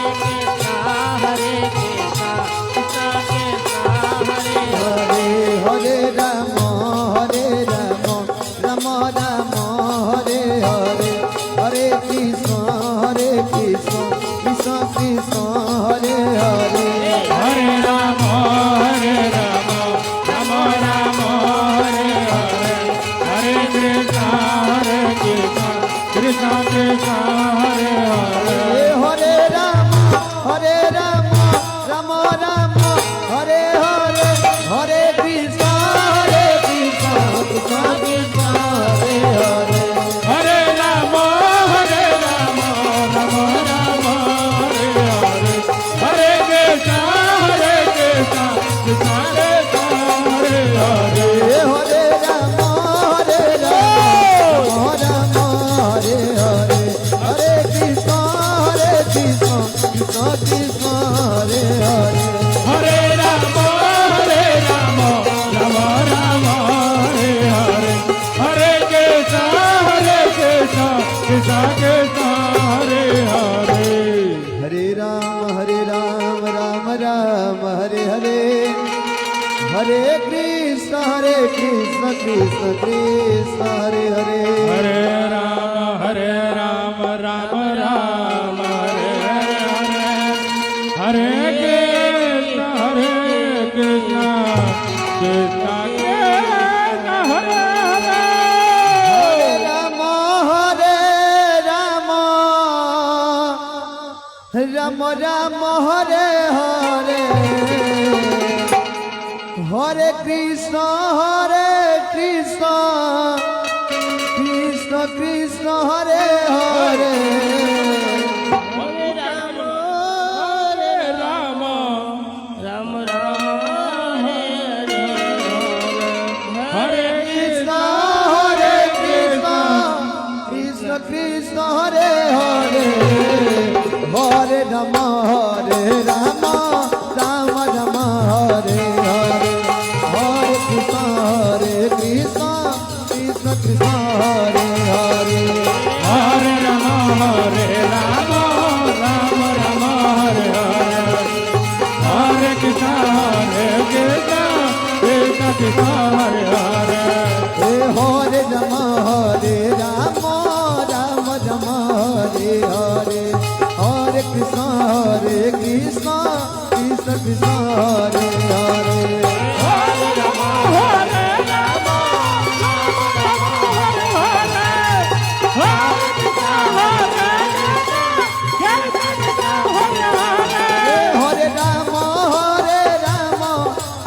कृष्ण कृष्ण हरे हरे हरे राम राम राम हरे हरे हरे कृष्ण कृष्ण कृष्ण हरे हरे राम राम राम हरे हरे हरे कृष्ण कृष्ण कृष्ण हरे हरे हरे राम राम राम हरे हरे कृष्ण कृष्ण कृष्ण हरे हरे हरे राम राम राम राम हरे हरे हरे कृष्ण कृष्ण कृष्ण हरे हरे हरे राम राम राम राम हरे हरे हरे कृष्ण कृष्ण कृष्ण हरे हरे हरे राम राम राम राम हरे हरे हरे कृष्ण कृष्ण कृष्ण हरे हरे हरे राम हरे राम हरे कृष्ण हरे Ram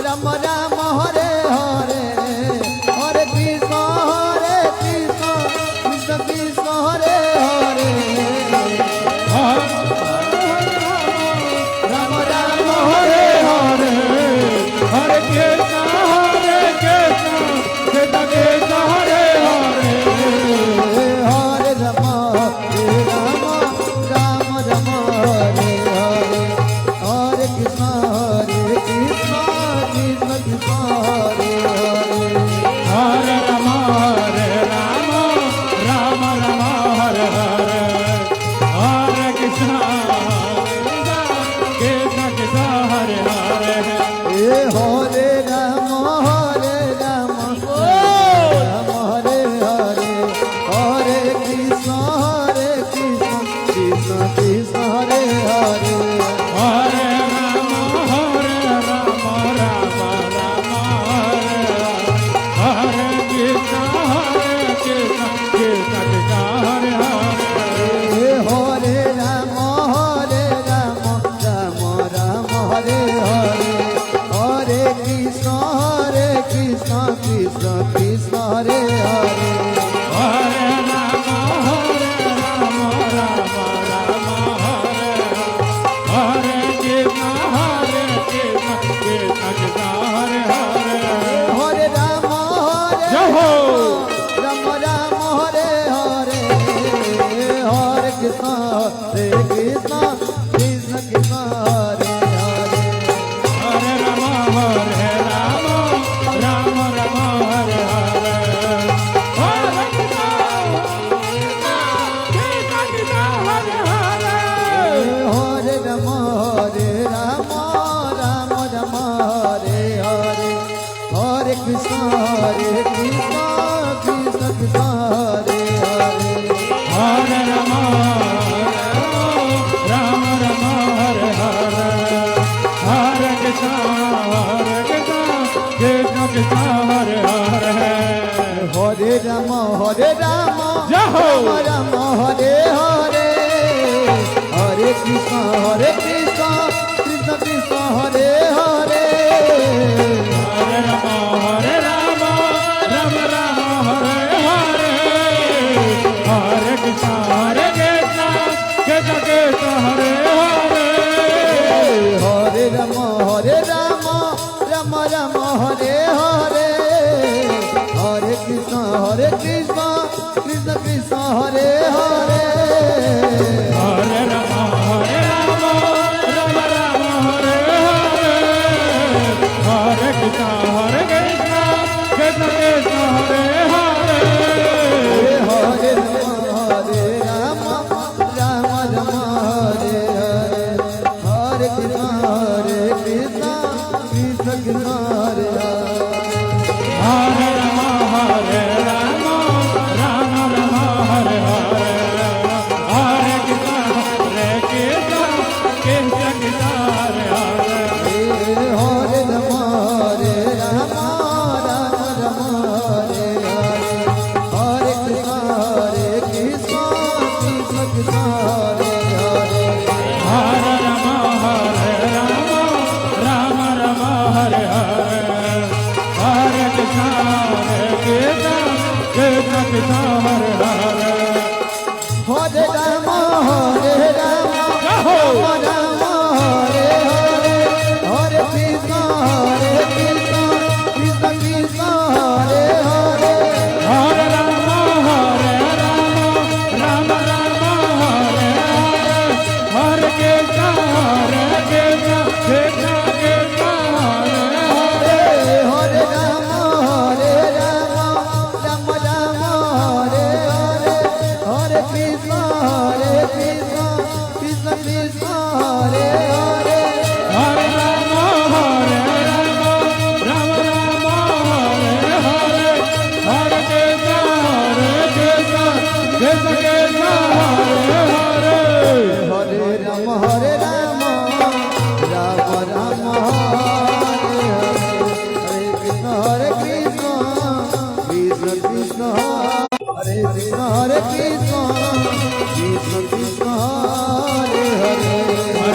Ram Ram Hare Hare Hare Krishna Krishna Krishna Hare Hare Ram Ram Hare Hare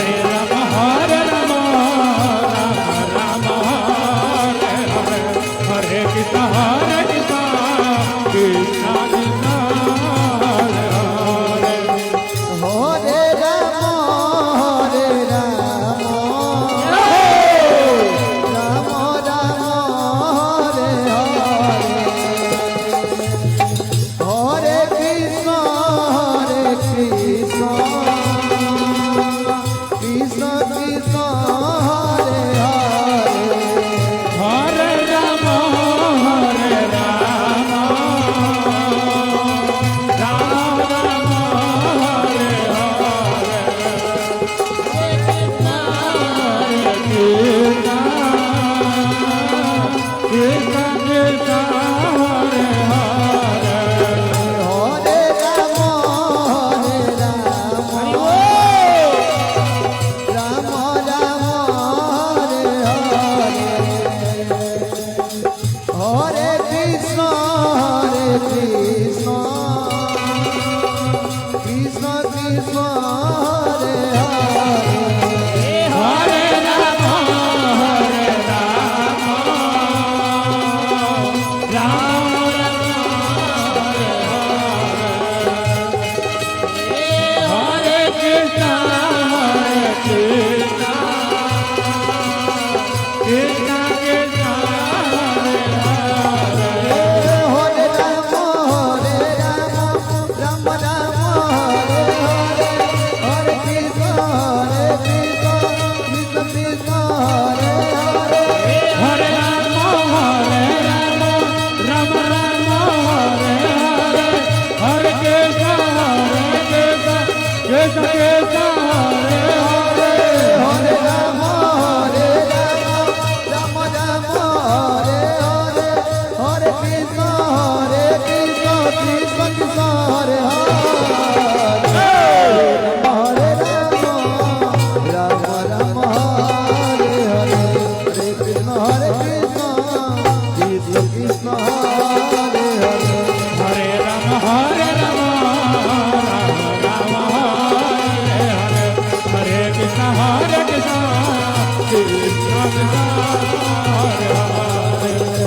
Hare Rama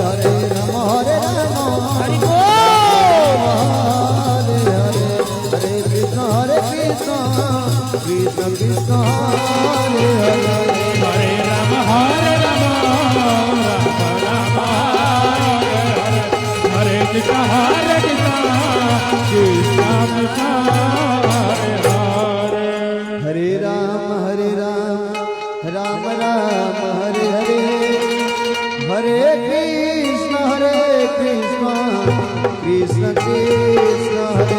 हरे राम राम राम हरे हरे हरे कृष्ण कृष्ण कृष्ण हरे हरे हरे राम राम राम हरे हरे हरे कृष्ण कृष्ण कृष्ण हरे हरे राम राम हरे हरे हरे कृष्ण कृष्ण कृष्ण कृष्ण हरे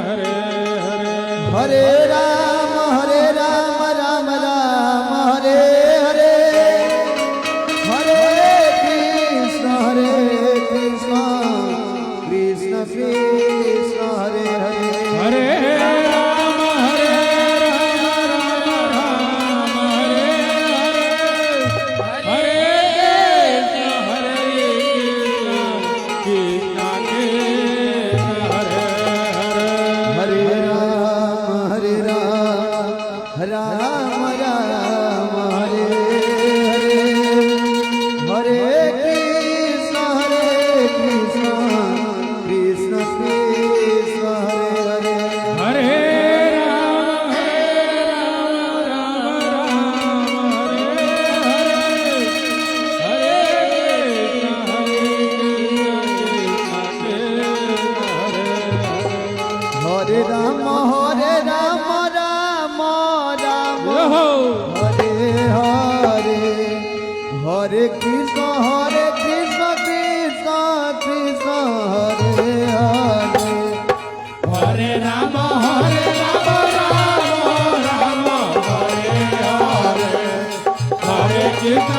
हरे हरे राम राम राम हरे हरे हरे कृष्ण कृष्ण कृष्ण हरे हरे हरे राम राम हरे हरे हरे कृष्ण कृष्ण कृष्ण हरे हरे हरे राम राम राम हरे हरे हरे कृष्ण कृष्ण कृष्ण हरे हरे हरे राम राम हरे हरे हरे कृष्ण कृष्ण कृष्ण हरे हरे हरे राम राम राम हरे हरे हरे कृष्ण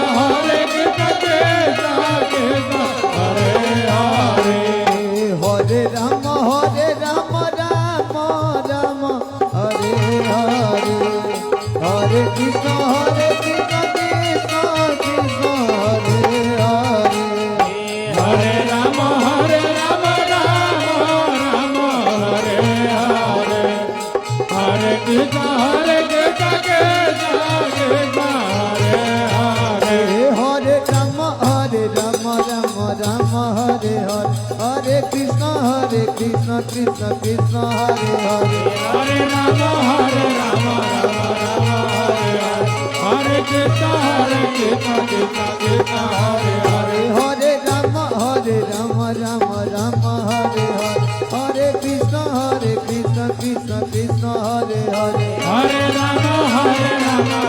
कृष्ण कृष्ण हरे हरे हरे राम राम हरे हरे हरे कृष्ण कृष्ण कृष्ण हरे हरे हरे राम राम राम हरे हरे हरे कृष्ण कृष्ण कृष्ण हरे हरे हरे राम राम हरे हरे हरे कृष्ण कृष्ण कृष्ण हरे हरे हरे राम राम हरे हरे कृष्ण कृष्ण कृष्ण हरे हरे हरे राम राम हरे हरे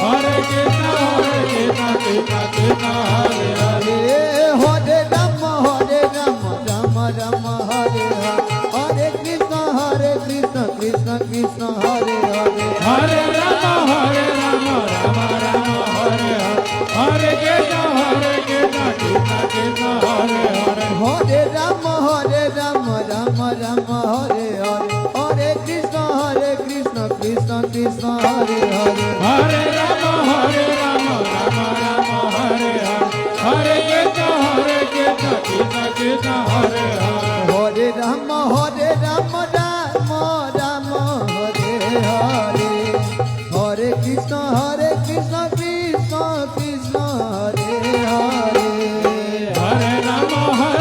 हरे कृष्ण कृष्ण हरे हरे हरे राम राम हरे हरे हरे कृष्ण कृष्ण कृष्ण हरे हरे हरे राम हरे हरे कृष्ण कृष्ण हरे हरे हरे राम राम हरे हरे हरे कृष्ण कृष्ण कृष्ण हरे हरे हरे राम राम हरे हरे हरे कृष्ण कृष्ण कृष्ण हरे हरे हरे राम राम हरे हरे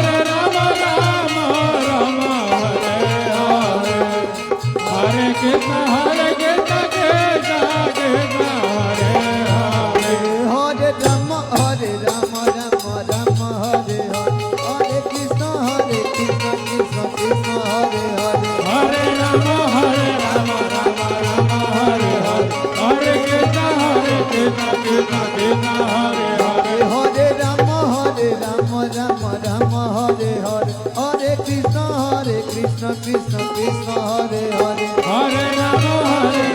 हरे कृष्ण कृष्ण कृष्ण हरे हरे हरे राम हरे हरे कृष्ण कृष्ण कृष्ण हरे हरे हरे राम राम हरे हरे हरे कृष्ण कृष्ण कृष्ण हरे हरे हरे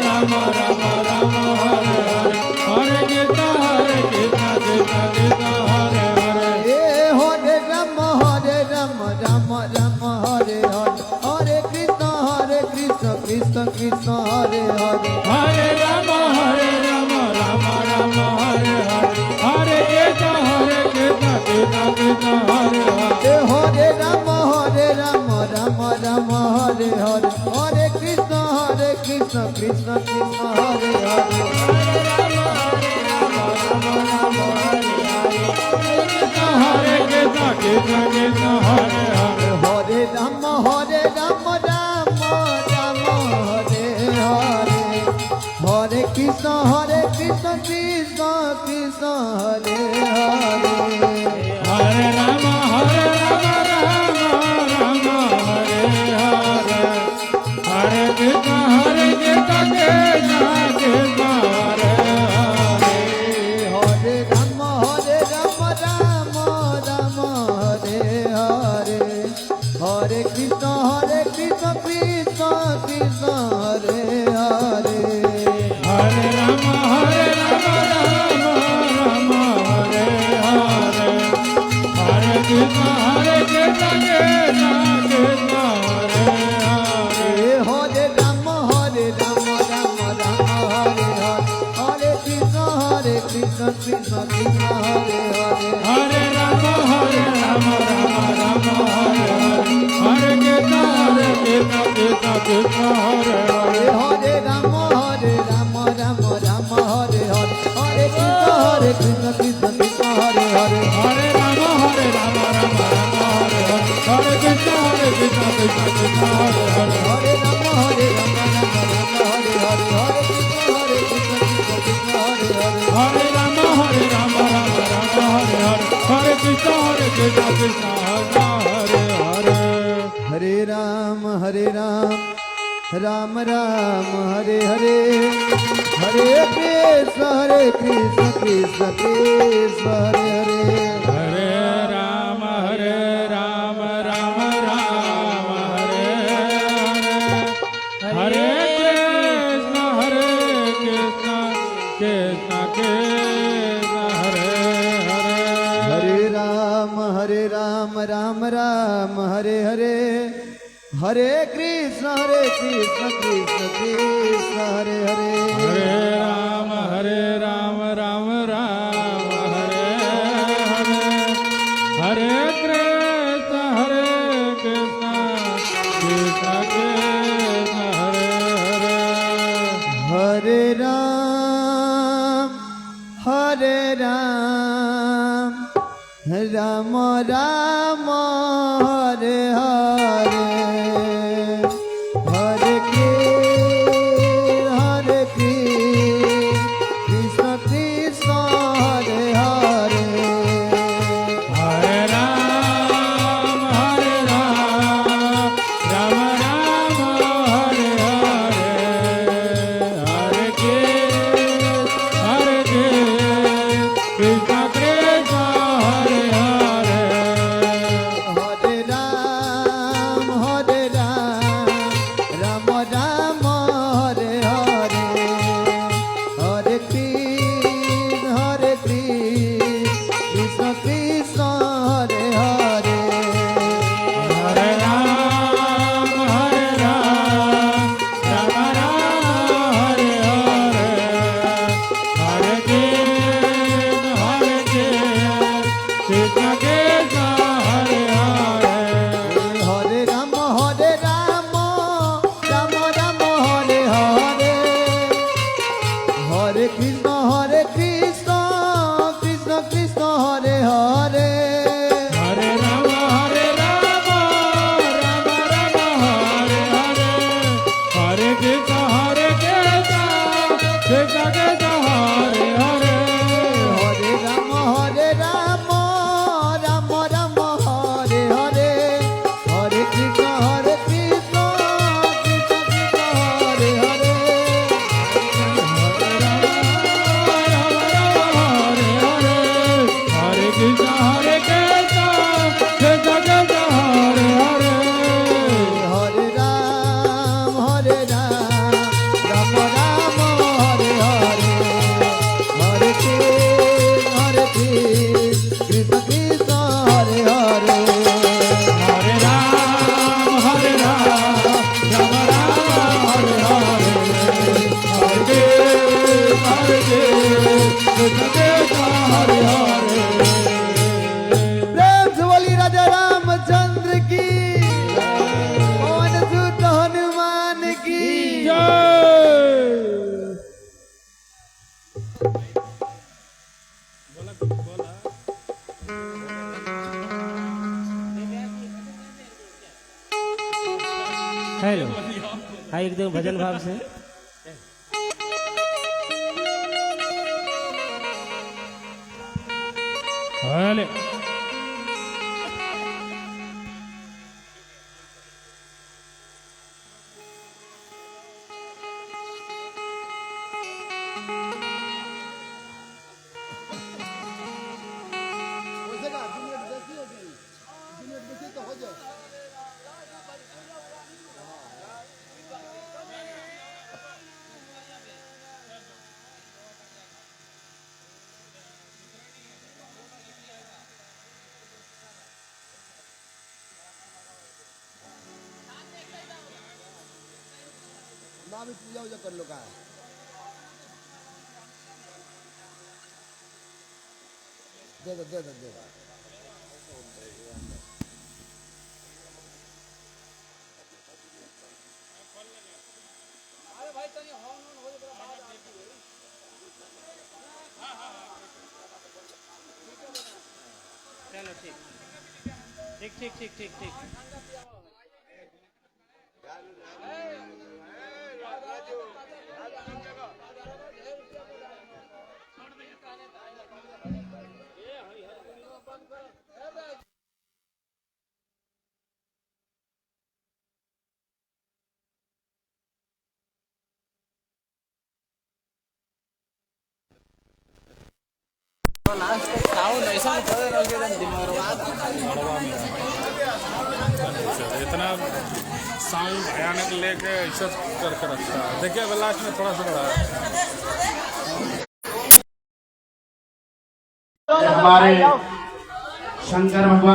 राम राम हरे हरे हरे कृष्ण कृष्ण कृष्ण हरे हरे हरे राम राम हरे हरे हरे कृष्ण कृष्ण कृष्ण हरे हरे हरे राम हरे हरे हरे कृष्ण कृष्ण कृष्ण हरे हरे हरे कृष्ण कृष्ण हरे हरे हरे कृष्ण कृष्ण कृष्ण हरे हरे हरे राम राम राम हरे हरे हरे कृष्ण कृष्ण कृष्ण हरे हरे हरे राम राम राम हरे हरे हरे कृष्ण कृष्ण कृष्ण हरे हरे हरे राम राम राम हरे हरे हरे कृष्ण कृष्ण कृष्ण हरे हरे हरे राम राम हरे हरे हरे कृष्ण कृष्ण कृष्ण हरे हरे हरे राम राम राम हरे हरे कृष्ण कृष्ण कृष्ण हरे हरे हरे राम राम राम हरे हरे हरे कृष्ण कृष्ण कृष्ण कृष्ण हरे हरे हरे राम राम राम हरे हरे हरे कृष्ण कृष्ण कृष्ण हरे हरे हरे राम राम राम हरे हरे हरे कृष्ण कृष्ण कृष्ण कृष्ण हरे हरे हरे राम राम राम हरे हरे हरे कृष्ण कृष्ण कृष्ण हरे हरे हरे राम राम राम हरे हरे हरे कृष्ण कृष्ण कृष्ण हरे हरे हरे राम राम राम हरे हरे हरे कृष्ण कृष्ण कृष्ण हरे हरे हरे राम राम राम हरे हरे हरे कृष्ण कृष्ण कृष्ण हरे हरे हरे राम राम राम हरे हरे हरे कृष्ण कृष्ण कृष्ण हरे हरे हरे राम राम राम हरे हरे हरे कृष्ण कृष्ण कृष्ण कृष्ण हरे हरे हरे राम राम राम हरे हरे हरे कृष्ण कृष्ण हरे हरे हरे राम राम राम हरे हरे हरे कृष्ण कृष्ण हरे हरे हरे राम राम राम हरे हरे हरे कृष्ण कृष्ण कृष्ण हरे हरे हरे राम राम हरे हरे हरे कृष्ण कृष्ण हरे हरे हरे राम राम राम हरे हरे हरे कृष्ण कृष्ण कृष्ण हरे हरे हरे राम राम राम हरे हरे हरे कृष्ण कृष्ण कृष्ण कृष्ण हरे हरे हरे राम राम राम हरे हरे हरे कृष्ण कृष्ण कृष्ण हरे हरे हरे कृष्ण कृष्ण कृष्ण कृष्ण हरे हरे हरे राम राम राम हरे हरे हरे कृष्ण कृष्ण हरे हरे हरे राम राम राम हरे हरे हरे कृष्ण कृष्ण हरे हरे प्रेम से बोली राजा रामचंद्र की पवन सुत हनुमान की जय हेलो हाँ एकदम भजन भाव से हेलो नाम पूजा उजा कर लो का दे दो चलो ठीक इतना साउंड भयानक लेके ऐसा करके रखता है। देखिए अगर लास्ट में थोड़ा सा बढ़ा हमारे शंकर भगवान